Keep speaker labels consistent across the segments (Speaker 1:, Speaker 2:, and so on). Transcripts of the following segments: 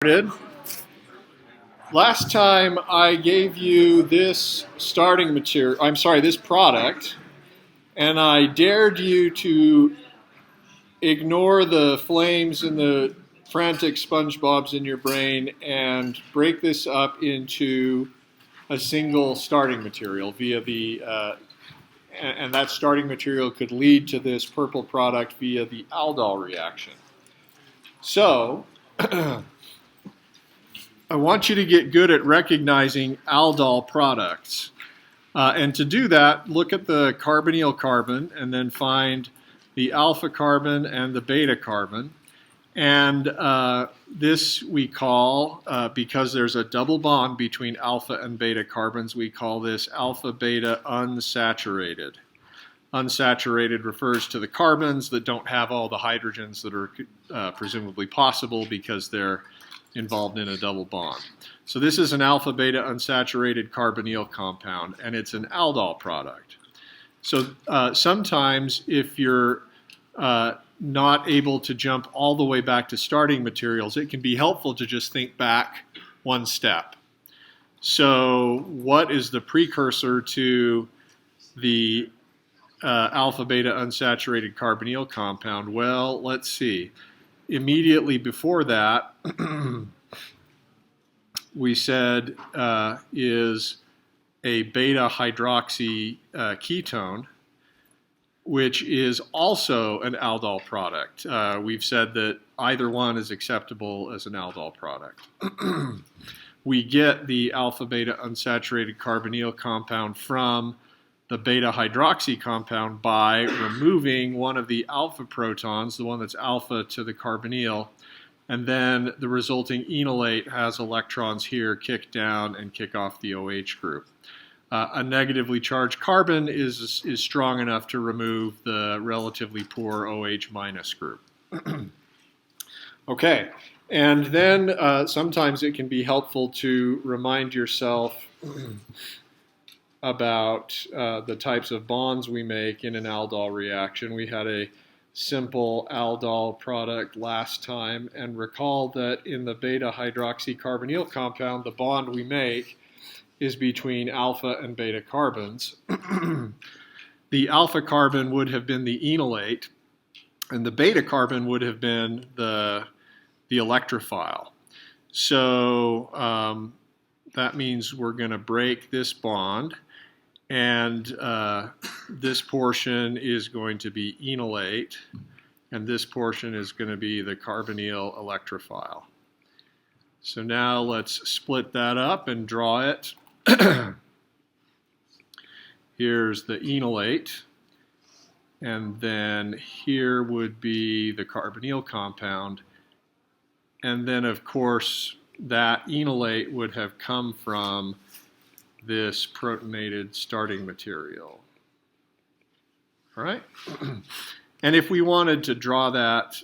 Speaker 1: Started. Last time I gave you this starting material, this product, and I dared you to ignore the flames and the frantic SpongeBobs in your brain and break this up into a single starting material via and that starting material could lead to this purple product via the Aldol reaction. So, I want you to get good at recognizing Aldol products. And to do that, look at the carbonyl carbon and then find the alpha carbon and the beta carbon. And this we call, because there's a double bond between alpha and beta carbons, we call this alpha-beta unsaturated. Unsaturated refers to the carbons that don't have all the hydrogens that are presumably possible because they're involved in a double bond. So this is an alpha-beta unsaturated carbonyl compound, and it's an aldol product. So sometimes if you're not able to jump all the way back to starting materials, it can be helpful to just think back one step. So what is the precursor to the alpha-beta unsaturated carbonyl compound? Well, let's see. Immediately before that, we said is a beta hydroxy ketone, which is also an aldol product. We've said that either one is acceptable as an aldol product. We get the alpha-beta unsaturated carbonyl compound from the beta hydroxy compound by removing one of the alpha protons, the one that's alpha to the carbonyl, and then the resulting enolate has electrons here kick down and kick off the OH group. A negatively charged carbon is strong enough to remove the relatively poor OH minus group. Okay, and then sometimes it can be helpful to remind yourself about the types of bonds we make in an aldol reaction. We had a simple aldol product last time, and recall that in the beta hydroxycarbonyl compound, the bond we make is between alpha and beta carbons. The alpha carbon would have been the enolate, and the beta carbon would have been the electrophile. So that means we're going to break this bond, and this portion is going to be enolate, and this portion is going to be the carbonyl electrophile. So now let's split that up and draw it. Here's the enolate, and then here would be the carbonyl compound, and then of course that enolate would have come from this protonated starting material. All right? And if we wanted to draw that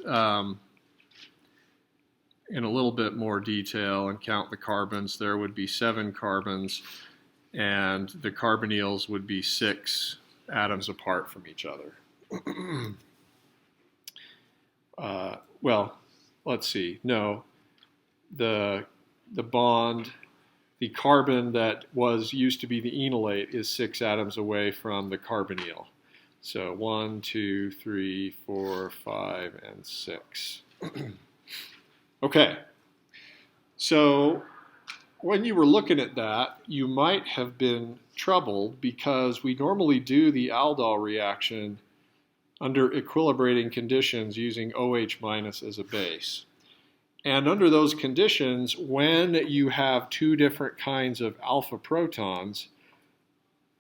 Speaker 1: in a little bit more detail and count the carbons, there would be 7 carbons, and the carbonyls would be 6 atoms apart from each other. Well, let's see. No, the bond, the carbon that used to be the enolate is 6 atoms away from the carbonyl. So 1, 2, 3, 4, 5, and 6. Okay, so when you were looking at that, you might have been troubled because we normally do the aldol reaction under equilibrating conditions using OH minus as a base. And under those conditions, when you have 2 different kinds of alpha protons,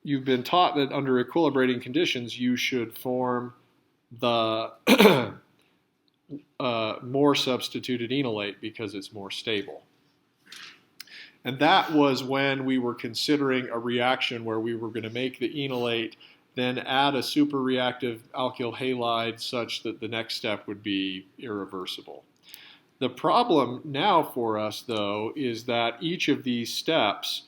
Speaker 1: you've been taught that under equilibrating conditions, you should form the more substituted enolate because it's more stable. And that was when we were considering a reaction where we were going to make the enolate, then add a superreactive alkyl halide such that the next step would be irreversible. The problem now for us, though, is that each of these steps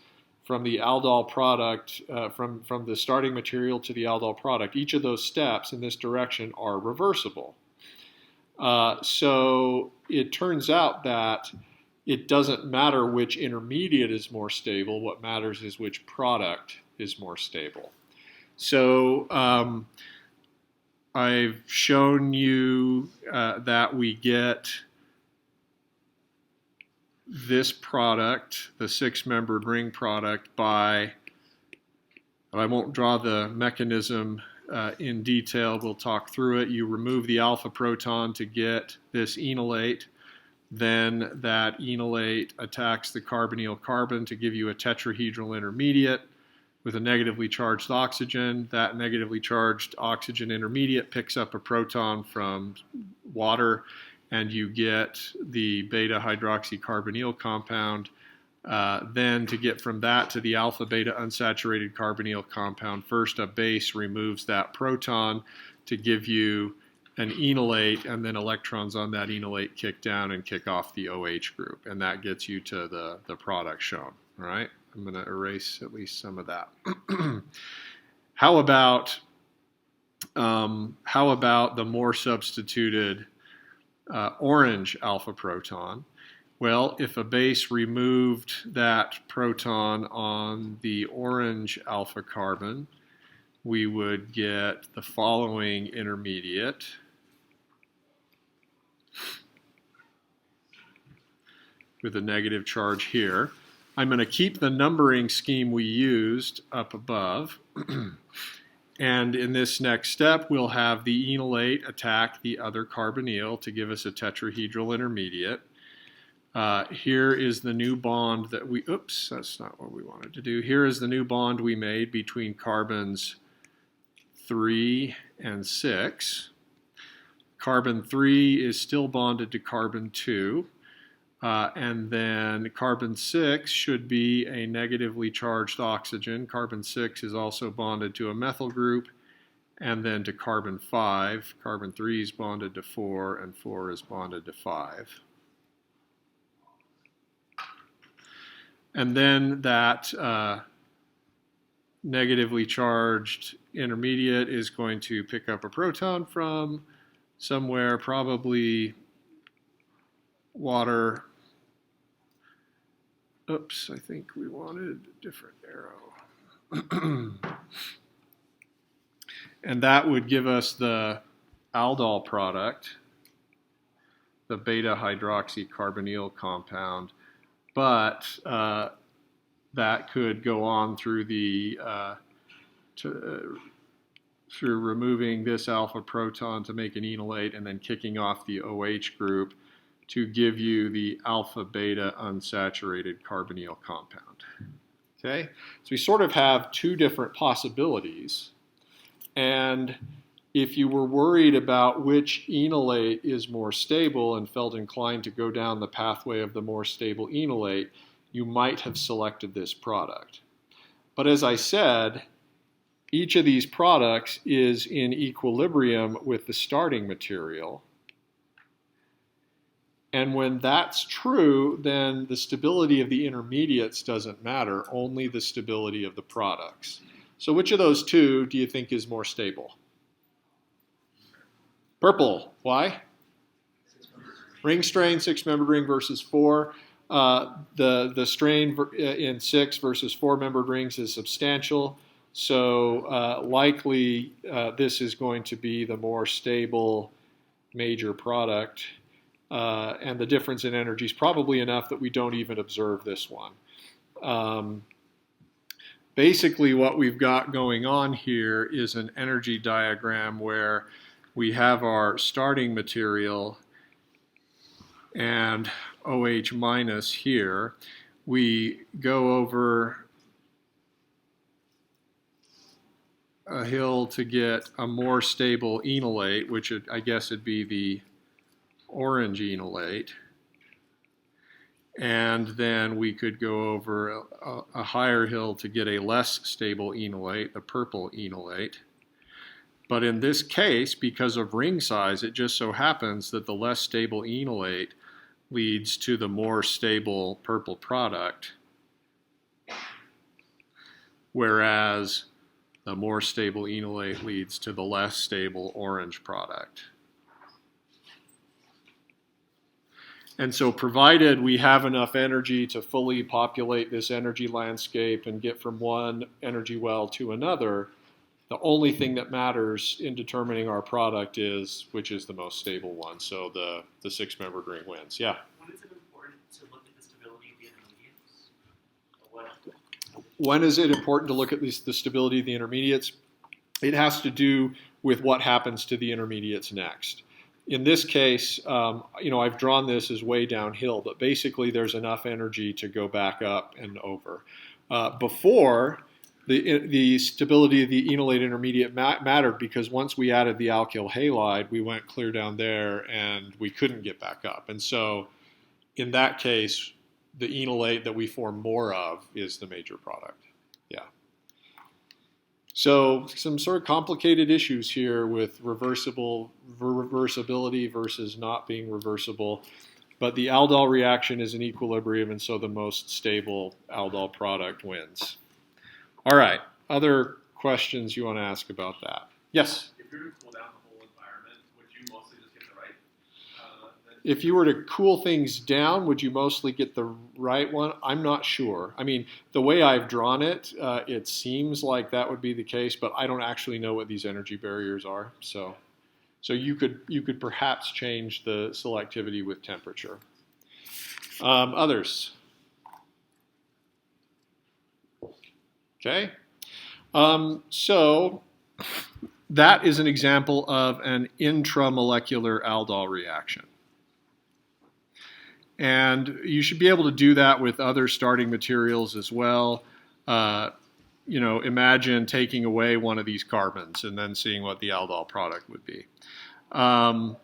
Speaker 1: from the aldol product, from the starting material to the aldol product, each of those steps in this direction are reversible. So it turns out that it doesn't matter which intermediate is more stable. What matters is which product is more stable. So I've shown you that we get this product, the 6-membered ring product, by, I won't draw the mechanism in detail, we'll talk through it. You remove the alpha proton to get this enolate. Then that enolate attacks the carbonyl carbon to give you a tetrahedral intermediate with a negatively charged oxygen. That negatively charged oxygen intermediate picks up a proton from water, and you get the beta hydroxycarbonyl compound. Then to get from that to the alpha beta unsaturated carbonyl compound, first a base removes that proton to give you an enolate, and then electrons on that enolate kick down and kick off the OH group, and that gets you to the product shown. All right, I'm going to erase at least some of that. How about the more substituted orange alpha proton? Well, if a base removed that proton on the orange alpha carbon, we would get the following intermediate. With a negative charge here. I'm going to keep the numbering scheme we used up above. And in this next step, we'll have the enolate attack the other carbonyl to give us a tetrahedral intermediate. Here is the new bond that we, oops, that's not what we wanted to do. Here is the new bond we made between carbons 3 and 6. Carbon 3 is still bonded to carbon 2. And then carbon 6 should be a negatively charged oxygen. Carbon 6 is also bonded to a methyl group, and then to carbon 5. Carbon 3 is bonded to 4, and 4 is bonded to 5. And then that negatively charged intermediate is going to pick up a proton from somewhere, probably water. Oops, I think we wanted a different arrow. And that would give us the aldol product, the beta hydroxycarbonyl compound, but that could go on through the through removing this alpha proton to make an enolate and then kicking off the OH group to give you the alpha beta unsaturated carbonyl compound. Okay, so we sort of have two different possibilities, and if you were worried about which enolate is more stable and felt inclined to go down the pathway of the more stable enolate, you might have selected this product. But as I said, each of these products is in equilibrium with the starting material. And when that's true, then the stability of the intermediates doesn't matter, only the stability of the products. So which of those two do you think is more stable? Purple. Why? Ring strain, 6-membered ring versus 4. The strain in 6 versus 4-membered rings is substantial. So likely this is going to be the more stable major product. And the difference in energy is probably enough that we don't even observe this one. Basically what we've got going on here is an energy diagram where we have our starting material and OH minus here. We go over a hill to get a more stable enolate, which I guess would be the orange enolate. And then we could go over a higher hill to get a less stable enolate, the purple enolate. But in this case, because of ring size, it just so happens that the less stable enolate leads to the more stable purple product, whereas the more stable enolate leads to the less stable orange product. And so provided we have enough energy to fully populate this energy landscape and get from one energy well to another, the only thing that matters in determining our product is which is the most stable one. So the six-membered ring wins. Yeah?
Speaker 2: When is it important to look at the stability of the intermediates?
Speaker 1: When is it important to look at the stability of the intermediates? It has to do with what happens to the intermediates next. In this case, I've drawn this as way downhill, but basically there's enough energy to go back up and over. Before, the stability of the enolate intermediate mattered because once we added the alkyl halide, we went clear down there and we couldn't get back up. And so in that case, the enolate that we form more of is the major product. Yeah. So some sort of complicated issues here with reversibility versus not being reversible. But the aldol reaction is in equilibrium, and so the most stable aldol product wins. All right, other questions you want to ask about that? Yes?
Speaker 3: If you were to cool down the whole environment, would you mostly just get the right?
Speaker 1: If you were to cool things down, would you mostly get the right one? I'm not sure. I mean, the way I've drawn it, it seems like that would be the case, but I don't actually know what these energy barriers are. So you could perhaps change the selectivity with temperature. Others? Okay, so that is an example of an intramolecular aldol reaction. And you should be able to do that with other starting materials as well. Imagine taking away one of these carbons and then seeing what the aldol product would be. Now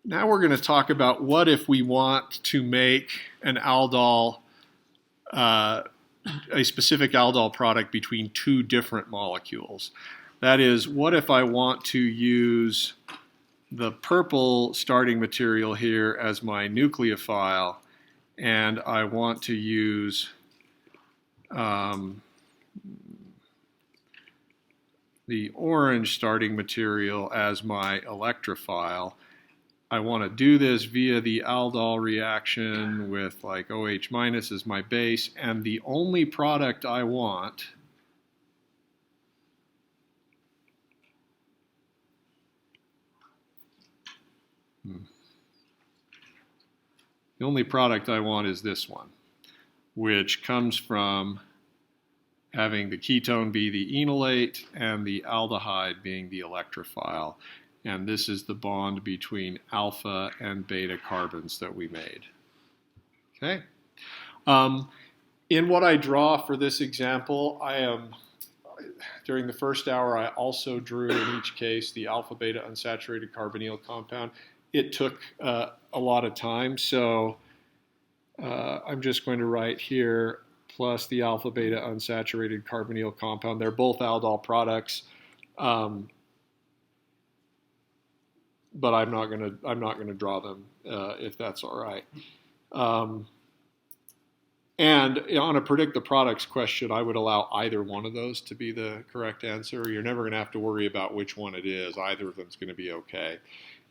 Speaker 1: we're going to talk about what if we want to make an aldol, a specific aldol product between two different molecules. That is, what if I want to use the purple starting material here as my nucleophile, and I want to use the orange starting material as my electrophile. I want to do this via the aldol reaction with like OH minus as my base, and the only product I want is this one, which comes from having the ketone be the enolate and the aldehyde being the electrophile. And this is the bond between alpha and beta carbons that we made. Okay. In what I draw for this example, during the first hour, I also drew in each case the alpha-beta unsaturated carbonyl compound. It took a lot of time, so I'm just going to write here plus the alpha-beta unsaturated carbonyl compound. They're both aldol products. But I'm not gonna draw them if that's all right. And on a predict the products question, I would allow either one of those to be the correct answer. You're never going to have to worry about which one it is. Either of them is going to be okay.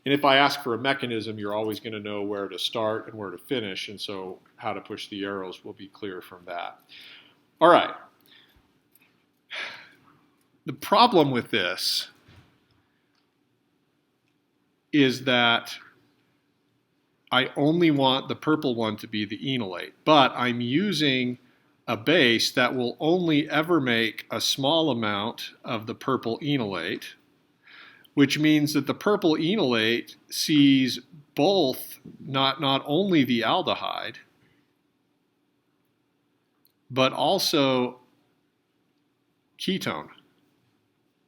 Speaker 1: And if I ask for a mechanism, you're always going to know where to start and where to finish, and so how to push the arrows will be clear from that. All right. The problem with this is that I only want the purple one to be the enolate, but I'm using a base that will only ever make a small amount of the purple enolate, which means that the purple enolate sees both, not only the aldehyde, but also ketone,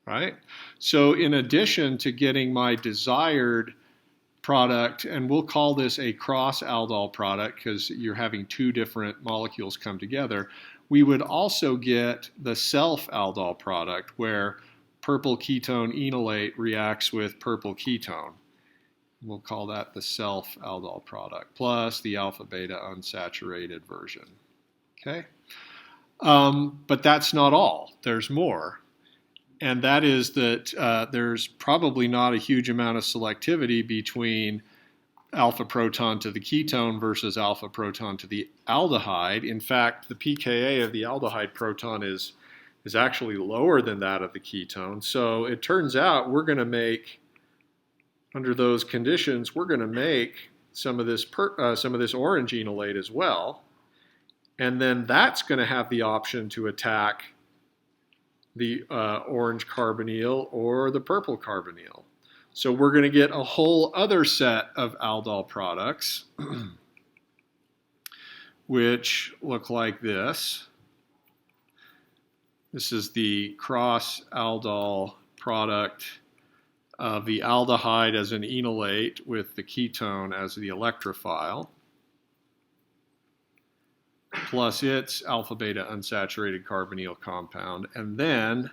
Speaker 1: right? So in addition to getting my desired product, and we'll call this a cross-aldol product because you're having two different molecules come together, we would also get the self-aldol product where purple ketone enolate reacts with purple ketone. We'll call that the self-aldol product, plus the alpha-beta unsaturated version. Okay? But that's not all. There's more. And that is that there's probably not a huge amount of selectivity between alpha proton to the ketone versus alpha proton to the aldehyde. In fact, the pKa of the aldehyde proton is actually lower than that of the ketone. So it turns out we're going to make, under those conditions, we're going to make some of this orange enolate as well. And then that's going to have the option to attack the orange carbonyl or the purple carbonyl. So we're going to get a whole other set of aldol products, which look like this. This is the cross-aldol product of the aldehyde as an enolate with the ketone as the electrophile, plus its alpha-beta unsaturated carbonyl compound, and then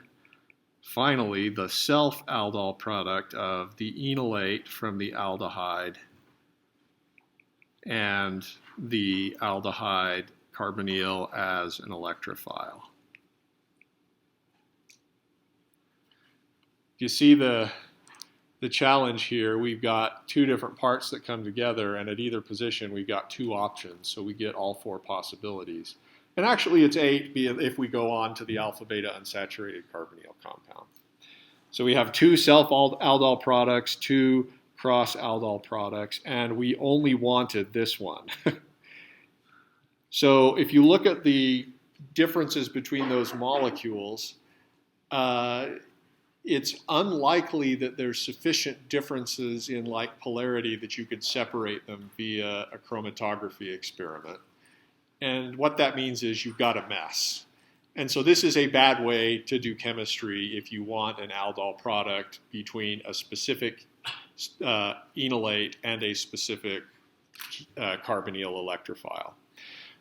Speaker 1: finally the self-aldol product of the enolate from the aldehyde and the aldehyde carbonyl as an electrophile. You see the challenge here. We've got two different parts that come together, and at either position we've got two options, so we get all four possibilities. And actually it's 8 if we go on to the alpha-beta unsaturated carbonyl compound. So we have two self-aldol products, two cross-aldol products, and we only wanted this one. So if you look at the differences between those molecules, it's unlikely that there's sufficient differences in like polarity that you could separate them via a chromatography experiment. And what that means is you've got a mess. And so this is a bad way to do chemistry if you want an aldol product between a specific enolate and a specific carbonyl electrophile.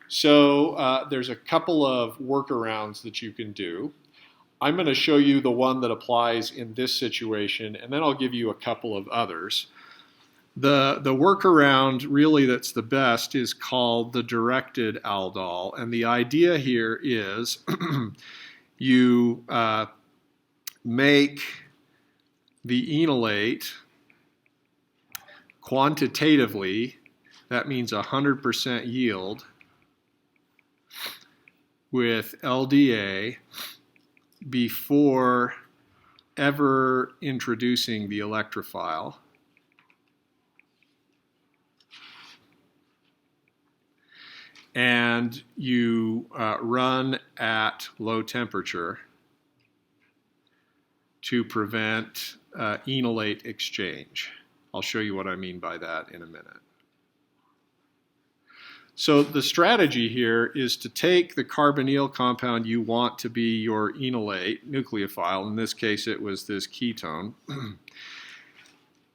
Speaker 1: So there's a couple of workarounds that you can do. I'm going to show you the one that applies in this situation, and then I'll give you a couple of others. The workaround really that's the best is called the directed aldol, and the idea here is you make the enolate quantitatively, that means 100% yield, with LDA before ever introducing the electrophile. And you run at low temperature to prevent enolate exchange. I'll show you what I mean by that in a minute. So the strategy here is to take the carbonyl compound you want to be your enolate nucleophile. In this case, it was this ketone.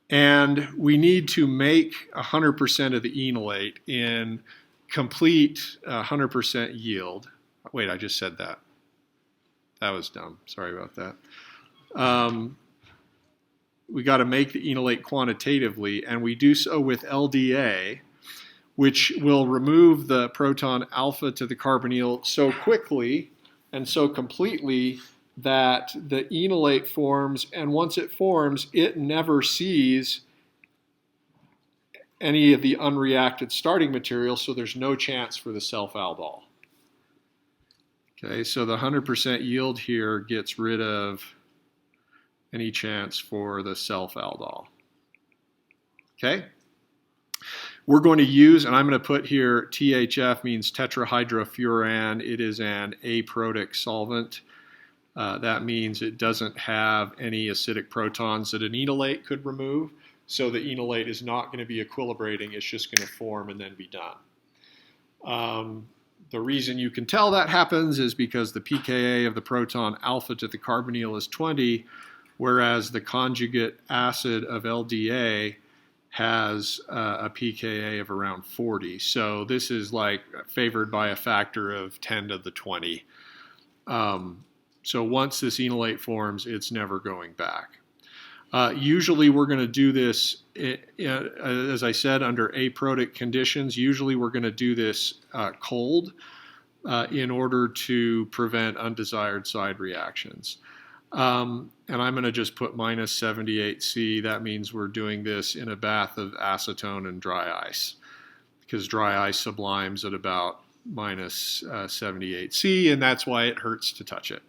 Speaker 1: And we need to make 100% of the enolate in complete 100% yield. Wait, I just said that. That was dumb. Sorry about that. We got to make the enolate quantitatively, and we do so with LDA, which will remove the proton alpha to the carbonyl so quickly and so completely that the enolate forms, and once it forms, it never sees any of the unreacted starting material, so there's no chance for the self-aldol. Okay, so the 100% yield here gets rid of any chance for the self-aldol. Okay? We're going to use, and I'm going to put here THF means tetrahydrofuran. It is an aprotic solvent. That means it doesn't have any acidic protons that an enolate could remove. So the enolate is not going to be equilibrating. It's just going to form and then be done. The reason you can tell that happens is because the pKa of the proton alpha to the carbonyl is 20, whereas the conjugate acid of LDA has a pKa of around 40. So this is like favored by a factor of 10 to the 20. So once this enolate forms, it's never going back. Usually we're going to do this, as I said, under aprotic conditions. Usually we're going to do this cold in order to prevent undesired side reactions. And I'm going to just put minus 78C. That means we're doing this in a bath of acetone and dry ice, because dry ice sublimes at about minus 78C, and that's why it hurts to touch it.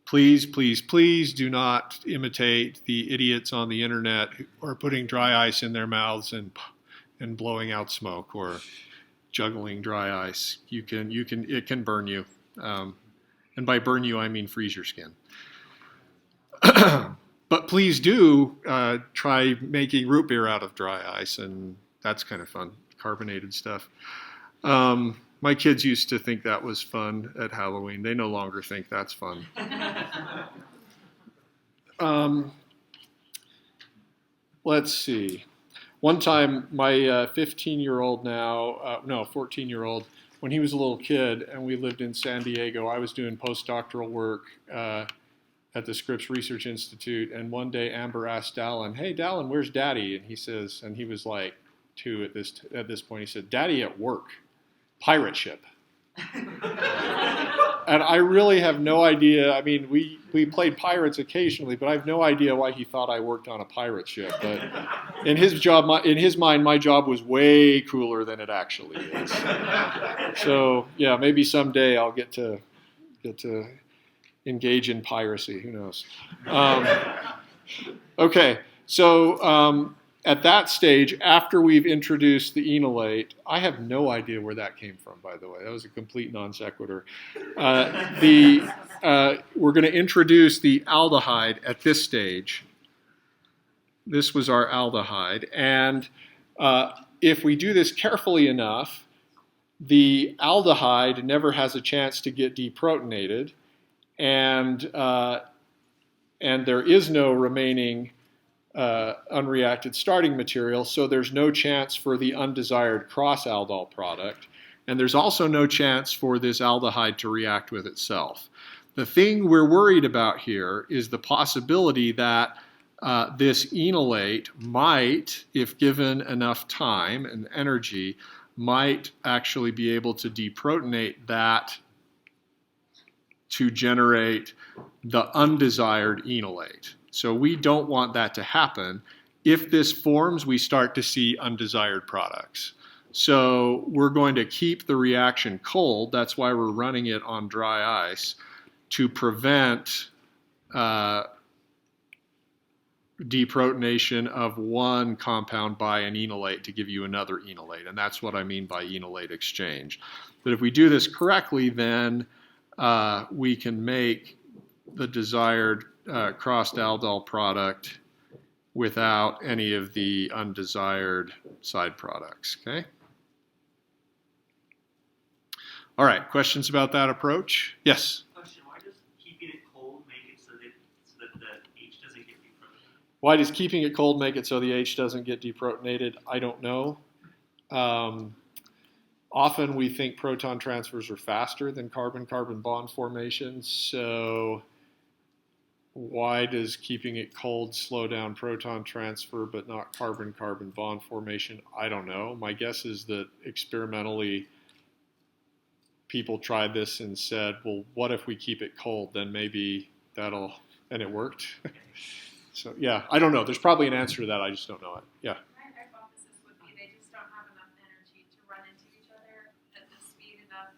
Speaker 1: Please, please, please do not imitate the idiots on the internet who are putting dry ice in their mouths and blowing out smoke or juggling dry ice. It can burn you. And by burn you, I mean freeze your skin. But please do try making root beer out of dry ice, and that's kind of fun, carbonated stuff. My kids used to think that was fun at Halloween. They no longer think that's fun. Let's see. One time, my 15-year-old now, 14-year-old, when he was a little kid and we lived in San Diego, I was doing postdoctoral work at the Scripps Research Institute, and one day Amber asked Dallin, "Hey, Dallin, where's Daddy?" And he says, and he was like 2 at this point, he said, "Daddy at work, pirate ship." And I really have no idea. I mean, we played pirates occasionally, but I have no idea why he thought I worked on a pirate ship. But in his mind, my job was way cooler than it actually is. So yeah, maybe someday I'll get to engage in piracy. Who knows? Okay, so at that stage, after we've introduced the enolate, I have no idea where that came from, by the way. That was a complete non sequitur. We're going to introduce the aldehyde at this stage. This was our aldehyde. And if we do this carefully enough, the aldehyde never has a chance to get deprotonated, and there is no remaining unreacted starting material, so there's no chance for the undesired cross-aldol product, and there's also no chance for this aldehyde to react with itself. The thing we're worried about here is the possibility that this enolate might, if given enough time and energy, might actually be able to deprotonate that to generate the undesired enolate. So we don't want that to happen. If this forms, we start to see undesired products. So we're going to keep the reaction cold. That's why we're running it on dry ice, to prevent deprotonation of one compound by an enolate to give you another enolate. And that's what I mean by enolate exchange. But if we do this correctly, then we can make the desired crossed aldol product without any of the undesired side products. Okay? All right, questions about that approach? Yes?
Speaker 2: Question, why does keeping it cold make it so that the H doesn't get deprotonated?
Speaker 1: Why does keeping it cold make it so the H doesn't get deprotonated? I don't know. Often we think proton transfers are faster than carbon-carbon bond formations, so why does keeping it cold slow down proton transfer but not carbon-carbon bond formation? I don't know. My guess is that experimentally people tried this and said, well, what if we keep it cold? Then maybe that'll, and it worked. So yeah, I don't know. There's probably an answer to that. I just don't know it. Yeah.
Speaker 4: My hypothesis would be they just don't have enough energy to run into each other at the speed enough.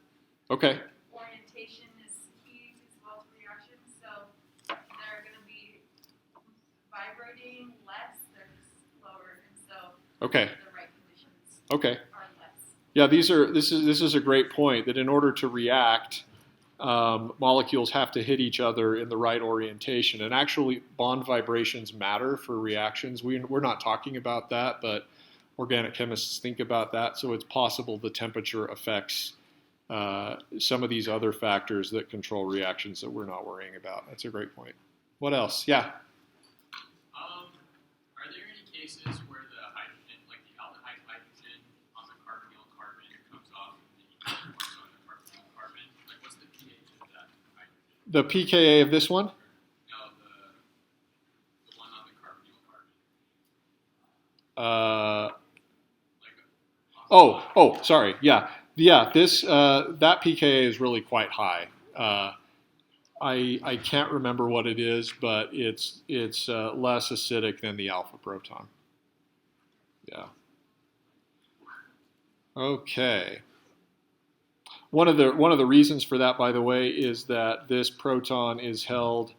Speaker 1: Okay.
Speaker 4: Orientation is key as well to reactions, so they're going to be vibrating less, they're just slower, and so
Speaker 1: Okay.
Speaker 4: the right conditions
Speaker 1: Okay.
Speaker 4: are less.
Speaker 1: Yeah, this is a great point, that in order to react, molecules have to hit each other in the right orientation. And actually, bond vibrations matter for reactions. We're not talking about that, but organic chemists think about that. So it's possible the temperature affects some of these other factors that control reactions that we're not worrying about. That's a great point. What else? Yeah.
Speaker 3: Are there any cases where the hydrogen, like the aldehyde hydrogen on the carbonyl carbon, comes off of the on the carbonyl carbon? Like, what's the pH of that hydrogen?
Speaker 1: The pKa of this one?
Speaker 3: No, the one on the carbonyl carbon.
Speaker 1: Sorry. Yeah. This that pKa is really quite high. I can't remember what it is, but it's less acidic than the alpha proton. Yeah. Okay. One of the reasons for that, by the way, is that this proton is held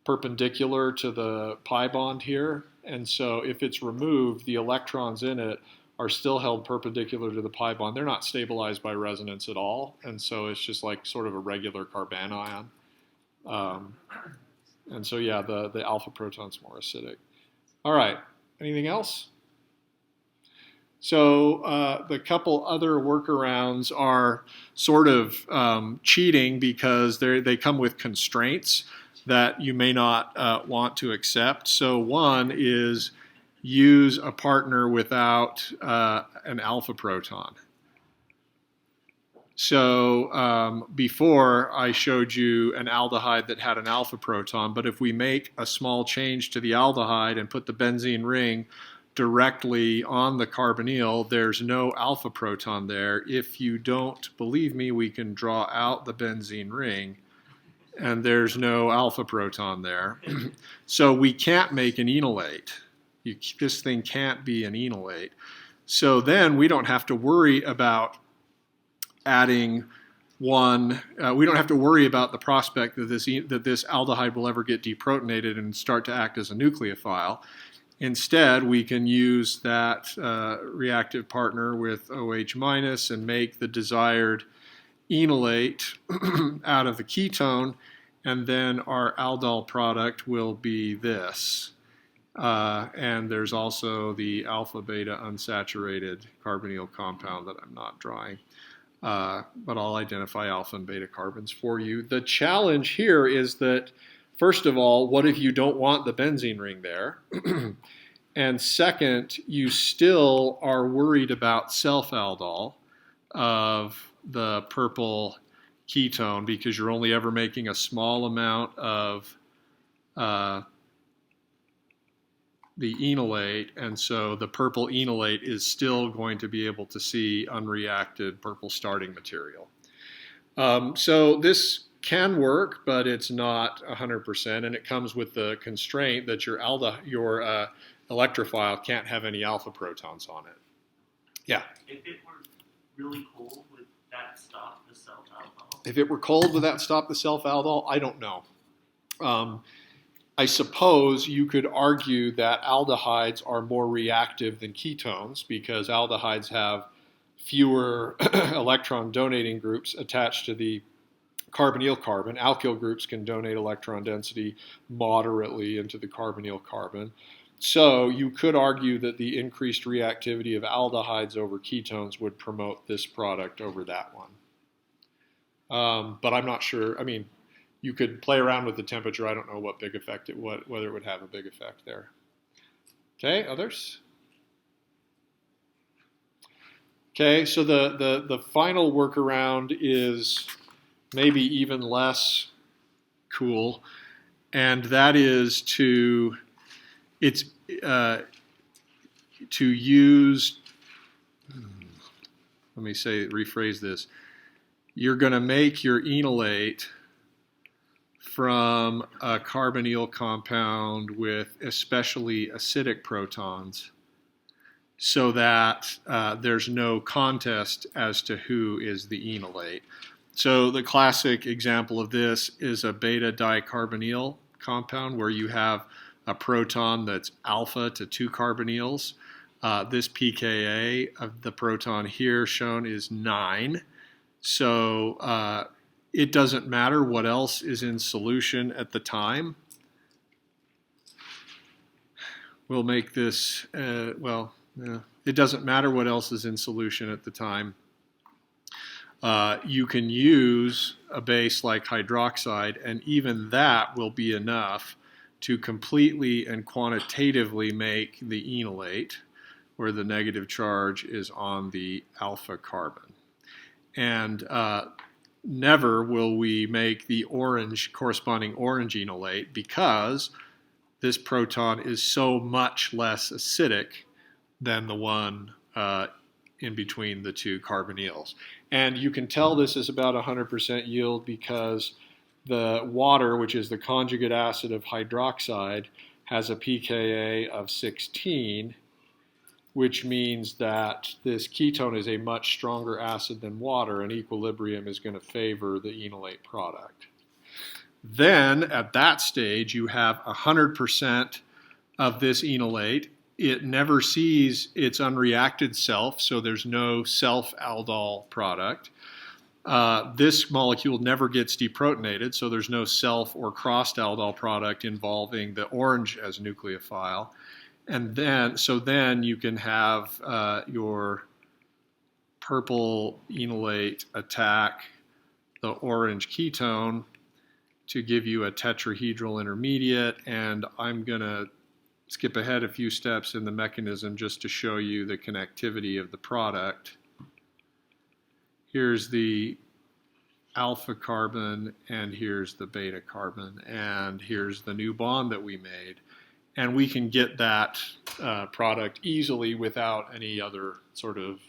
Speaker 1: perpendicular to the pi bond here, and so if it's removed, the electrons in it are still held perpendicular to the pi bond. They're not stabilized by resonance at all, and so it's just like sort of a regular carbanion. And so yeah, the alpha proton's more acidic. All right, anything else? So the couple other workarounds are sort of cheating because they come with constraints that you may not want to accept. So one is use a partner without an alpha proton. So before I showed you an aldehyde that had an alpha proton, but if we make a small change to the aldehyde and put the benzene ring directly on the carbonyl, there's no alpha proton there. If you don't believe me, we can draw out the benzene ring, and there's no alpha proton there. So we can't make an enolate. This thing can't be an enolate. So then we don't have to worry about adding one. We don't have to worry about the prospect that this aldehyde will ever get deprotonated and start to act as a nucleophile. Instead, we can use that reactive partner with OH minus and make the desired enolate out of the ketone, and then our aldol product will be this. And there's also the alpha beta unsaturated carbonyl compound that I'm not drawing. But I'll identify alpha and beta carbons for you. The challenge here is that, first of all, what if you don't want the benzene ring there? And second, you still are worried about self-aldol of the purple ketone because you're only ever making a small amount of the enolate, and so the purple enolate is still going to be able to see unreacted purple starting material. So this can work, but it's not 100%, and it comes with the constraint that your electrophile can't have any alpha protons on it. Yeah?
Speaker 2: If it were really cold, would that stop the self-aldol?
Speaker 1: If it were cold, would that stop the self-aldol? I don't know. I suppose you could argue that aldehydes are more reactive than ketones because aldehydes have fewer electron donating groups attached to the carbonyl carbon. Alkyl groups can donate electron density moderately into the carbonyl carbon. So you could argue that the increased reactivity of aldehydes over ketones would promote this product over that one. But I'm not sure. I mean, you could play around with the temperature. I don't know what big effect whether it would have a big effect there. Okay, others? Okay, so the final workaround is maybe even less cool, and that is to use. Let me rephrase this. You're going to make your enolate from a carbonyl compound with especially acidic protons so that there's no contest as to who is the enolate. So the classic example of this is a beta dicarbonyl compound where you have a proton that's alpha to 2 carbonyls. This pKa of the proton here shown is 9. So it doesn't matter what else is in solution at the time. We'll make this, it doesn't matter what else is in solution at the time. You can use a base like hydroxide, and even that will be enough to completely and quantitatively make the enolate, where the negative charge is on the alpha carbon. And never will we make the corresponding orange enolate because this proton is so much less acidic than the one in between the 2 carbonyls. And you can tell this is about 100% yield because The water, which is the conjugate acid of hydroxide, has a pKa of 16, which means that this ketone is a much stronger acid than water, and equilibrium is going to favor the enolate product. Then, at that stage, you have 100% of this enolate. It never sees its unreacted self, so there's no self-aldol product. This molecule never gets deprotonated, so there's no self or crossed aldol product involving the orange as nucleophile. And then you can have your purple enolate attack the orange ketone to give you a tetrahedral intermediate. And I'm going to skip ahead a few steps in the mechanism just to show you the connectivity of the product. Here's the alpha carbon, and here's the beta carbon, and here's the new bond that we made. And we can get that product easily without any other sort of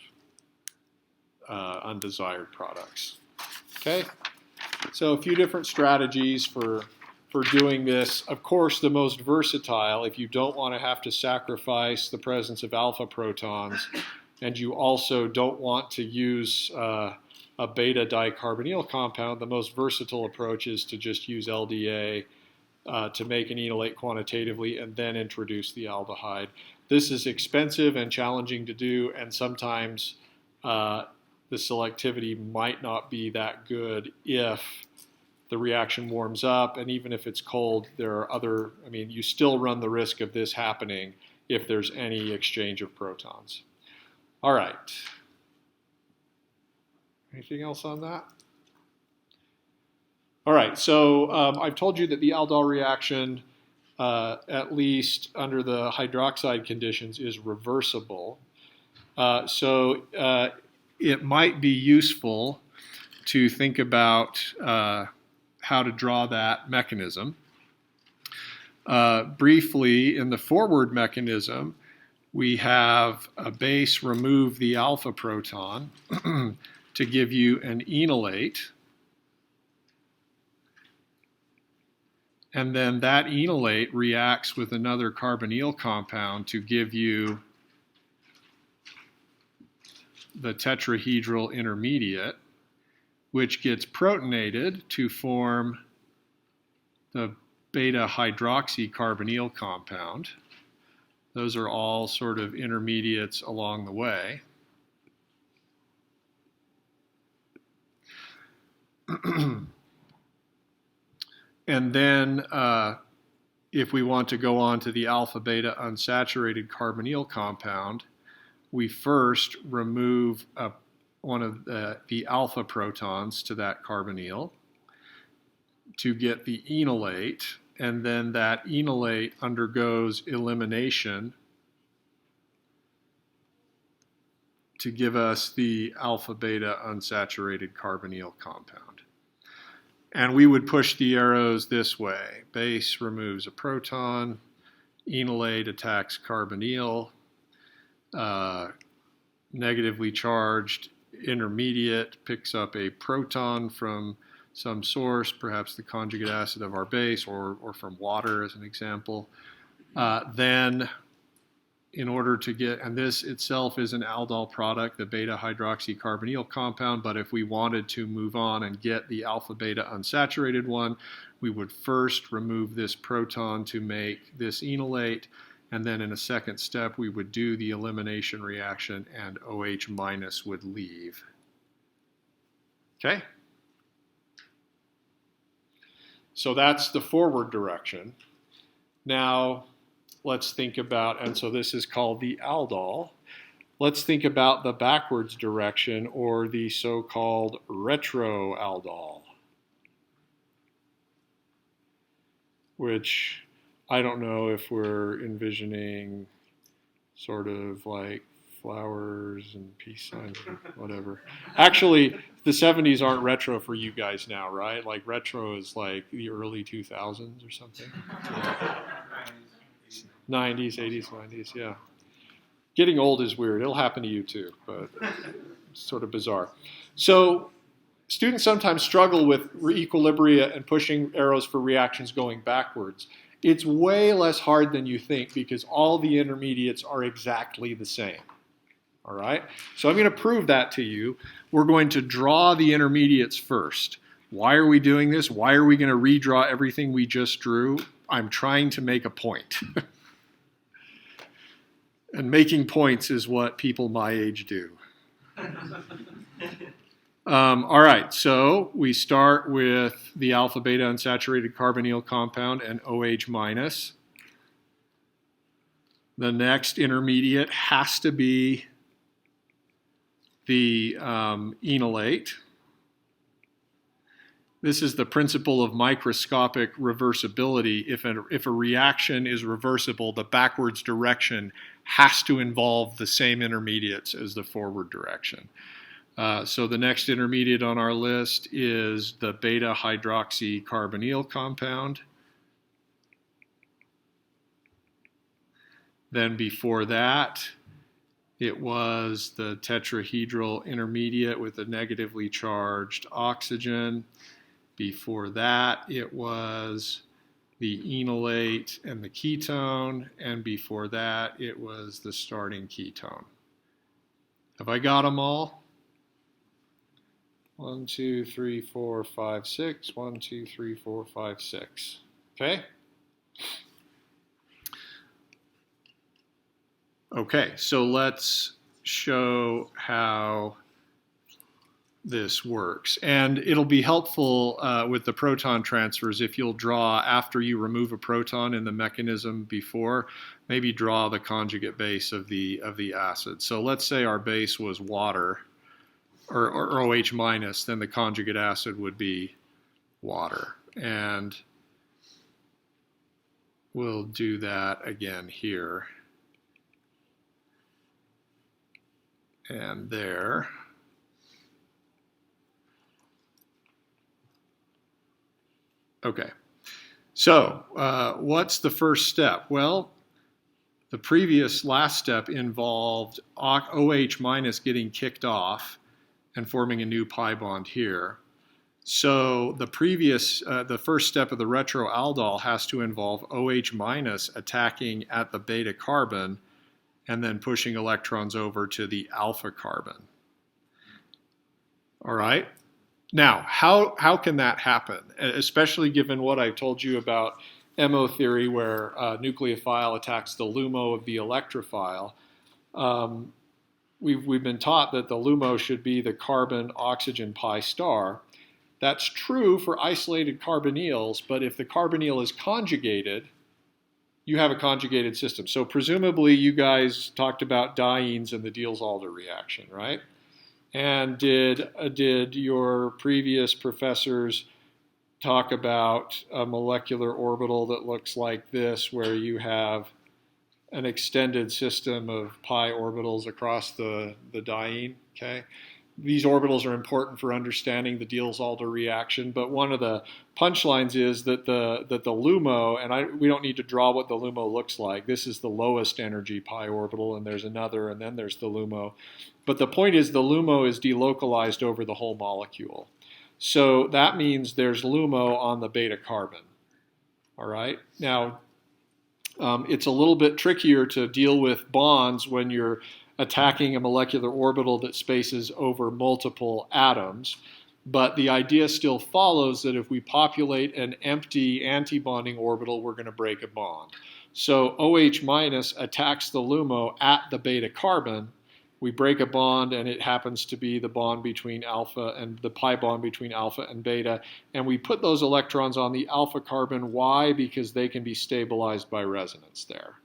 Speaker 1: undesired products. Okay? So a few different strategies for doing this. Of course, the most versatile, if you don't want to have to sacrifice the presence of alpha protons, and you also don't want to use a beta dicarbonyl compound, the most versatile approach is to just use LDA to make an enolate quantitatively and then introduce the aldehyde. This is expensive and challenging to do, and sometimes the selectivity might not be that good if the reaction warms up, and even if it's cold, there are other, you still run the risk of this happening if there's any exchange of protons. All right. Anything else on that? All right, so I've told you that the aldol reaction, at least under the hydroxide conditions, is reversible. So it might be useful to think about how to draw that mechanism. Briefly, in the forward mechanism, we have a base remove the alpha proton to give you an enolate. And then that enolate reacts with another carbonyl compound to give you the tetrahedral intermediate, which gets protonated to form the beta hydroxycarbonyl compound. Those are all sort of intermediates along the way. And then if we want to go on to the alpha-beta unsaturated carbonyl compound, we first remove one of the alpha protons to that carbonyl to get the enolate, and then that enolate undergoes elimination to give us the alpha-beta unsaturated carbonyl compound. And we would push the arrows this way. Base removes a proton, enolate attacks carbonyl, negatively charged intermediate picks up a proton from some source, perhaps the conjugate acid of our base or from water as an example. Then in order to get, and this itself is an aldol product, the beta hydroxycarbonyl compound, but if we wanted to move on and get the alpha beta unsaturated one, we would first remove this proton to make this enolate, and then in a second step we would do the elimination reaction and OH minus would leave. Okay? So that's the forward direction. Now, let's think about, and so this is called the aldol. Let's think about the backwards direction, or the so-called retroaldol, which I don't know if we're envisioning sort of like flowers and peace signs and whatever. Actually, the 70s aren't retro for you guys now, right? Like retro is like the early 2000s or something. Yeah. 90s, 80s, 90s, yeah. Getting old is weird. It'll happen to you too, but it's sort of bizarre. So students sometimes struggle with equilibria and pushing arrows for reactions going backwards. It's way less hard than you think because all the intermediates are exactly the same. All right? So I'm going to prove that to you. We're going to draw the intermediates first. Why are we doing this? Why are we going to redraw everything we just drew? I'm trying to make a point. And making points is what people my age do. All right, so we start with the alpha beta unsaturated carbonyl compound and OH minus. The next intermediate has to be the enolate. This is the principle of microscopic reversibility. If a reaction is reversible, the backwards direction has to involve the same intermediates as the forward direction. So the next intermediate on our list is the beta hydroxycarbonyl compound. Then before that, it was the tetrahedral intermediate with a negatively charged oxygen. Before that, it was the enolate and the ketone. And before that, it was the starting ketone. Have I got them all? 1, 2, 3, 4, 5, 6. 1, 2, 3, 4, 5, 6. Okay? Okay, so let's show how this works. And it'll be helpful with the proton transfers if you'll draw after you remove a proton in the mechanism before, maybe draw the conjugate base of the acid. So let's say our base was water or OH minus, then the conjugate acid would be water. And we'll do that again here and there. Okay, so what's the first step? Well, the last step involved OH minus getting kicked off and forming a new pi bond here. So the first step of the retroaldol has to involve OH minus attacking at the beta carbon and then pushing electrons over to the alpha carbon. All right. Now, how can that happen, especially given what I told you about MO theory, where nucleophile attacks the LUMO of the electrophile? We've been taught that the LUMO should be the carbon-oxygen pi star. That's true for isolated carbonyls, but if the carbonyl is conjugated, you have a conjugated system. So presumably you guys talked about dienes and the Diels-Alder reaction, right? And did your previous professors talk about a molecular orbital that looks like this, where you have an extended system of pi orbitals across the diene? Okay, these orbitals are important for understanding the Diels-Alder reaction, but one of the punchlines is that the LUMO, and we don't need to draw what the LUMO looks like. This is the lowest energy pi orbital, and there's another, and then there's the LUMO. But the point is the LUMO is delocalized over the whole molecule. So that means there's LUMO on the beta carbon. All right? Now, it's a little bit trickier to deal with bonds when you're attacking a molecular orbital that spaces over multiple atoms. But the idea still follows that if we populate an empty antibonding orbital, we're going to break a bond. So OH minus attacks the LUMO at the beta carbon. We break a bond, and it happens to be the bond between alpha and the pi bond between alpha and beta. And we put those electrons on the alpha carbon. Why? Because they can be stabilized by resonance there.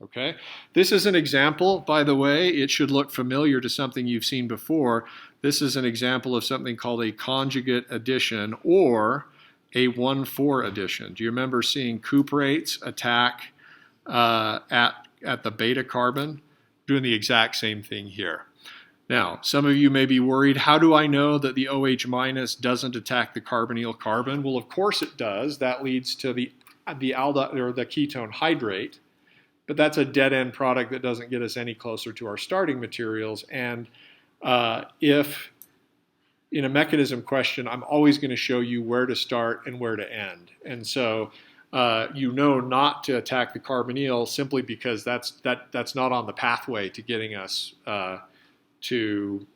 Speaker 1: Okay? This is an example, by the way. It should look familiar to something you've seen before. This is an example of something called a conjugate addition or a 1,4 addition. Do you remember seeing cuprates attack at the beta carbon? Doing the exact same thing here. Now, some of you may be worried, how do I know that the OH minus doesn't attack the carbonyl carbon? Well, of course it does. That leads to the aldol or the ketone hydrate, but that's a dead end product that doesn't get us any closer to our starting materials. And if in a mechanism question, I'm always going to show you where to start and where to end. And so you know not to attack the carbonyl simply because that's not on the pathway to getting us to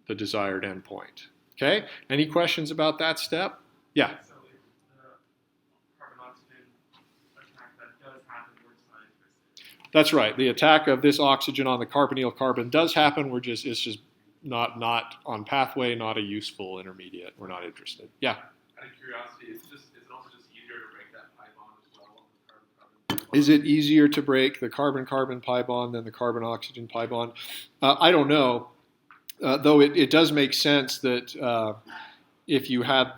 Speaker 1: the desired endpoint. Okay? Any questions about that step? Yeah.
Speaker 2: So if the carbon-oxygen attack that does happen, we're just not interested.
Speaker 1: That's right. The attack of this oxygen on the carbonyl carbon does happen. It's just not on pathway, not a useful intermediate. We're not interested. Yeah.
Speaker 3: Out of curiosity, is it also just easier to break that pi bond as well on the carbon-carbon pi
Speaker 1: Is it easier to break the carbon-carbon pi bond than the carbon-oxygen pi bond? I don't know. Though it does make sense that if you had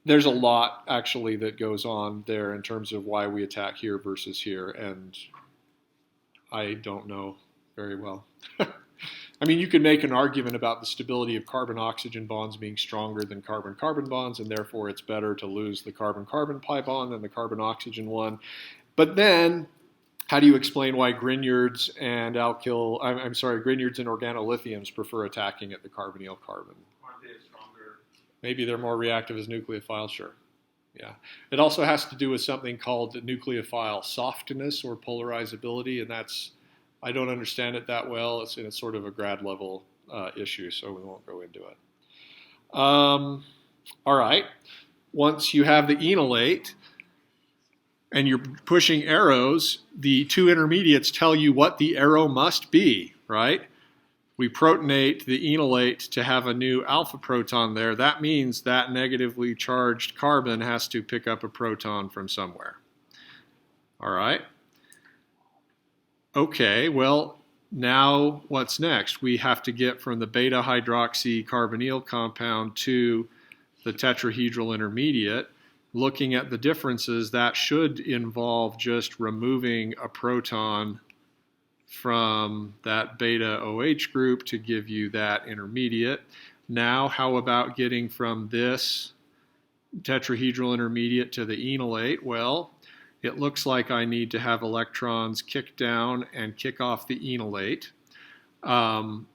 Speaker 1: there's a lot actually that goes on there in terms of why we attack here versus here, and I don't know very well. I mean, you could make an argument about the stability of carbon-oxygen bonds being stronger than carbon-carbon bonds, and therefore it's better to lose the carbon-carbon pi bond than the carbon-oxygen one. But then, how do you explain why Grignards and Grignards and organolithiums prefer attacking at the carbonyl carbon?
Speaker 3: Aren't they stronger?
Speaker 1: Maybe they're more reactive as nucleophiles, sure. Yeah. It also has to do with something called nucleophile softness or polarizability, and I don't understand it that well. It's sort of a grad level issue, so we won't go into it. All right. Once you have the enolate and you're pushing arrows, the two intermediates tell you what the arrow must be, right? We protonate the enolate to have a new alpha proton there. That means that negatively charged carbon has to pick up a proton from somewhere. All right. Okay, well, now what's next? We have to get from the beta hydroxy carbonyl compound to the tetrahedral intermediate. Looking at the differences, that should involve just removing a proton from that beta OH group to give you that intermediate. Now, how about getting from this tetrahedral intermediate to the enolate? Well, it looks like I need to have electrons kick down and kick off the enolate. And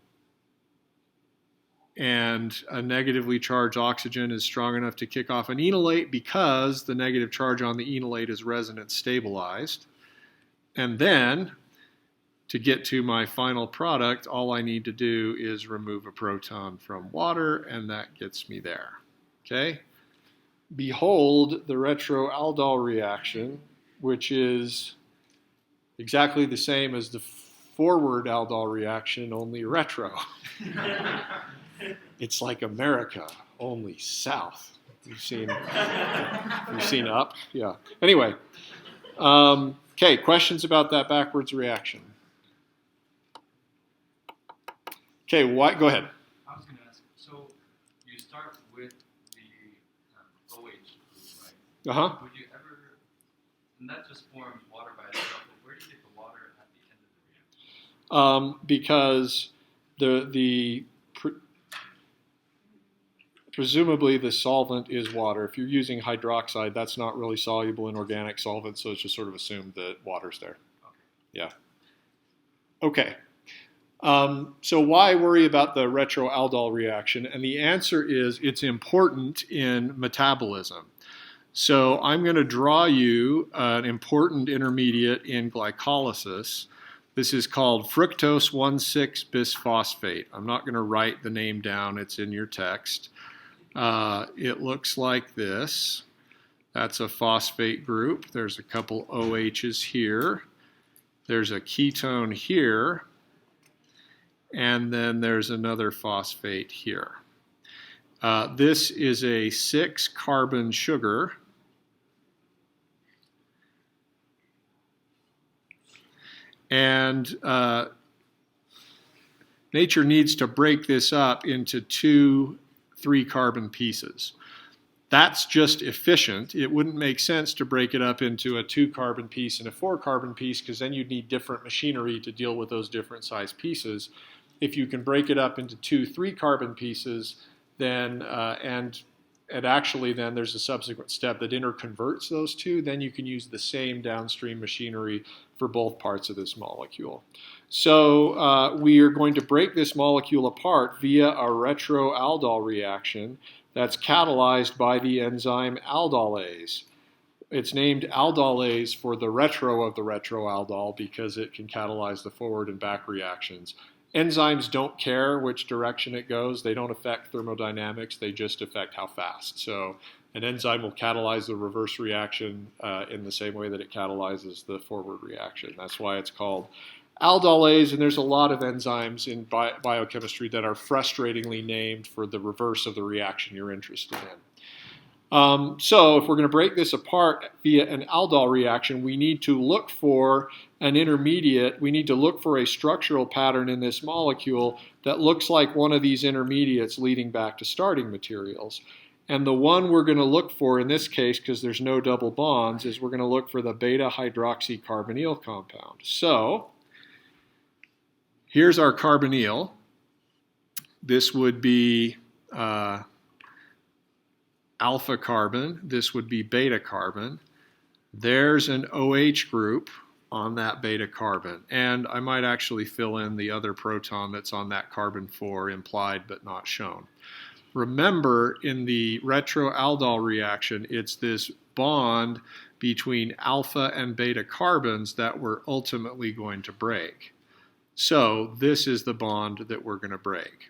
Speaker 1: a negatively charged oxygen is strong enough to kick off an enolate because the negative charge on the enolate is resonance stabilized. And then, to get to my final product, all I need to do is remove a proton from water, and that gets me there. Okay? Behold the retro-Aldol reaction, which is exactly the same as the forward Aldol reaction, only retro. It's like America, only south. You've seen up? Yeah. Anyway, okay, questions about that backwards reaction? Okay, go ahead.
Speaker 5: I was going to ask, so you start with the OH group, right?
Speaker 1: Uh-huh.
Speaker 5: Would you ever, and that just forms water by itself, but where do you get the water at the end of the reaction?
Speaker 1: Because presumably the solvent is water. If you're using hydroxide, that's not really soluble in organic solvents, so it's just sort of assumed that water's there.
Speaker 5: Okay.
Speaker 1: Yeah. Okay. So why worry about the retro-Aldol reaction? And the answer is it's important in metabolism. So I'm going to draw you an important intermediate in glycolysis. This is called fructose 1,6-bisphosphate. I'm not going to write the name down. It's in your text. It looks like this. That's a phosphate group. There's a couple OHs here. There's a ketone here. And then there's another phosphate here. This is a 6-carbon sugar. And nature needs to break this up into 2 3-carbon pieces. That's just efficient. It wouldn't make sense to break it up into a 2-carbon piece and a 4-carbon piece because then you'd need different machinery to deal with those different size pieces. If you can break it up into 2 3-carbon pieces, then and actually then there's a subsequent step that interconverts those two. Then you can use the same downstream machinery for both parts of this molecule. So we are going to break this molecule apart via a retroaldol reaction that's catalyzed by the enzyme aldolase. It's named aldolase for the retro of the retroaldol because it can catalyze the forward and back reactions. Enzymes don't care which direction it goes. They don't affect thermodynamics. They just affect how fast. So an enzyme will catalyze the reverse reaction in the same way that it catalyzes the forward reaction. That's why it's called aldolase, and there's a lot of enzymes in biochemistry that are frustratingly named for the reverse of the reaction you're interested in. So if we're going to break this apart via an aldol reaction, we need to look for an intermediate. We need to look for a structural pattern in this molecule that looks like one of these intermediates leading back to starting materials. And the one we're going to look for in this case, because there's no double bonds, is we're going to look for the beta hydroxycarbonyl compound. So here's our carbonyl. This would be alpha carbon. This would be beta carbon. There's an OH group on that beta carbon. And I might actually fill in the other proton that's on that carbon 4 implied but not shown. Remember, in the retroaldol reaction, it's this bond between alpha and beta carbons that we're ultimately going to break. So this is the bond that we're going to break.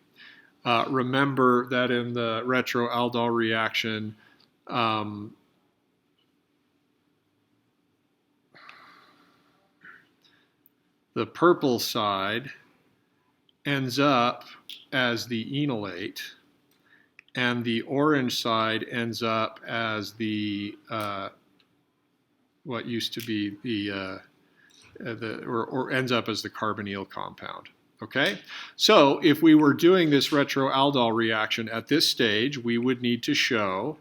Speaker 1: Remember that in the retroaldol reaction, the purple side ends up as the enolate, and the orange side ends up as the what used to be the or ends up as the carbonyl compound. Okay, so if we were doing this retroaldol reaction at this stage, we would need to show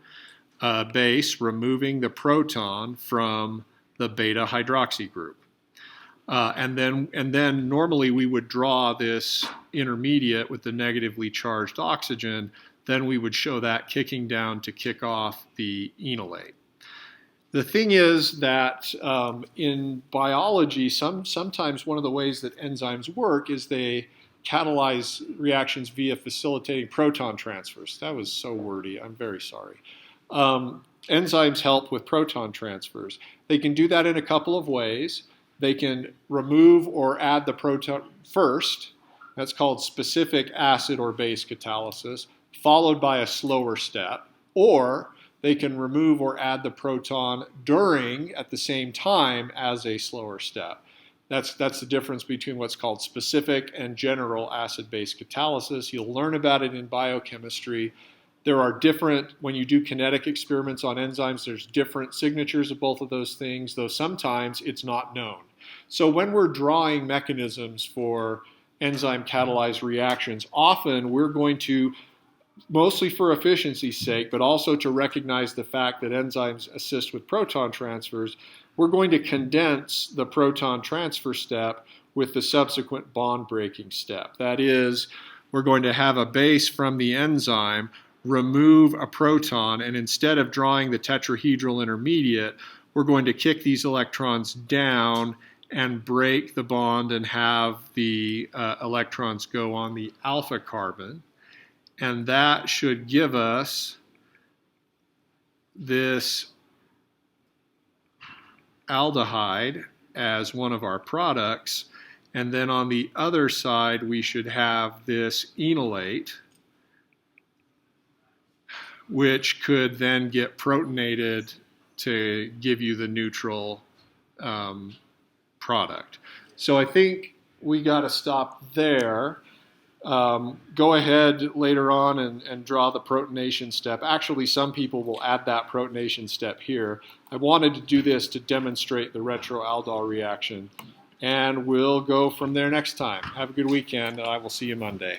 Speaker 1: a base removing the proton from the beta hydroxy group. And then normally we would draw this intermediate with the negatively charged oxygen. Then we would show that kicking down to kick off the enolate. The thing is that in biology, sometimes one of the ways that enzymes work is they catalyze reactions via facilitating proton transfers. That was so wordy. I'm very sorry. Enzymes help with proton transfers. They can do that in a couple of ways. They can remove or add the proton first. That's called specific acid or base catalysis, followed by a slower step. Or they can remove or add the proton during, at the same time, as a slower step. That's the difference between what's called specific and general acid-base catalysis. You'll learn about it in biochemistry. There are different, when you do kinetic experiments on enzymes, there's different signatures of both of those things, though sometimes it's not known. So when we're drawing mechanisms for enzyme catalyzed reactions, often we're going to, mostly for efficiency's sake, but also to recognize the fact that enzymes assist with proton transfers, we're going to condense the proton transfer step with the subsequent bond breaking step. That is, we're going to have a base from the enzyme remove a proton, and instead of drawing the tetrahedral intermediate, we're going to kick these electrons down and break the bond and have the electrons go on the alpha carbon. And that should give us this aldehyde as one of our products. And then on the other side, we should have this enolate, which could then get protonated to give you the neutral product. So I think we got to stop there. Go ahead later on and draw the protonation step. Actually, some people will add that protonation step here. I wanted to do this to demonstrate the retroaldol reaction, and we'll go from there next time. Have a good weekend, and I will see you Monday.